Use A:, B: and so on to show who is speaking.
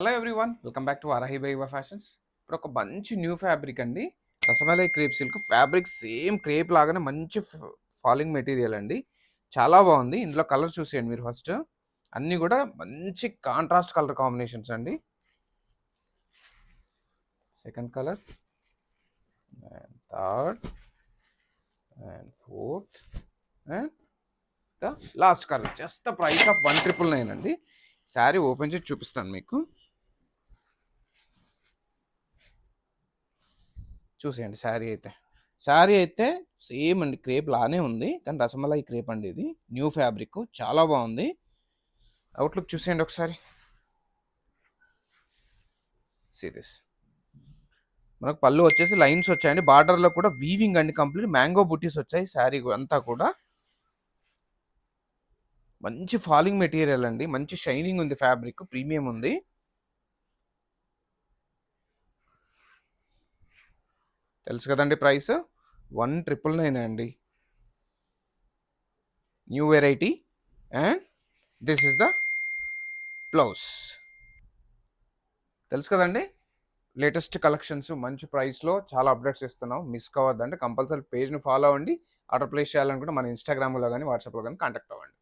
A: Hello everyone, welcome back to Varahi బైవ fashions. ఇప్పుడు ఒక మంచి న్యూ ఫ్యాబ్రిక్ అండి. Rasmalai crepe silk fabric same crepe లాగానే మంచి ఫాలింగ్ మెటీరియల్ అండి. చాలా బాగుంది. ఇందులో కలర్ చూసేయండి మీరు ఫస్ట్. అన్నీ కూడా మంచి కాంట్రాస్ట్ కలర్ కాంబినేషన్స్ అండి. Second colour and third and fourth and the last colour. Just the price of 1999 అండి. శారీ ఓపెన్ చేసి చూపిస్తాను మీకు. చూసేయండి శారీ అయితే సేమ్ అండి, క్రేప్ లానే ఉంది, కానీ రసమలై క్రేప్ అండి. ఇది న్యూ ఫ్యాబ్రిక్, చాలా బాగుంది. అవుట్లుక్ చూసేయండి ఒకసారి. సీరియస్ మనకు పళ్ళు వచ్చేసి లైన్స్ వచ్చాయండి. బార్డర్లో కూడా వీవింగ్ అండి, కంప్లీట్ మ్యాంగో బుటీస్ వచ్చాయి. శారీ అంతా కూడా మంచి ఫాలింగ్ మెటీరియల్ అండి. మంచి షైనింగ్ ఉంది, ఫ్యాబ్రిక్ ప్రీమియం ఉంది. తెలుసు కదండి ప్రైస్ 1999 అండి. New variety and this is the blouse. తెలుసు కదండి, లేటెస్ట్ కలెక్షన్స్ మంచి ప్రైస్లో చాలా అప్డేట్స్ ఇస్తున్నాం. మిస్ కావద్దంటే కంపల్సరీ పేజ్ని ఫాలో అవ్వండి. ఆర్డర్ ప్లేస్ చేయాలనుకుంటే మన ఇన్స్టాగ్రామ్లో కానీ వాట్సాప్లో కానీ కాంటాక్ట్ అవ్వండి.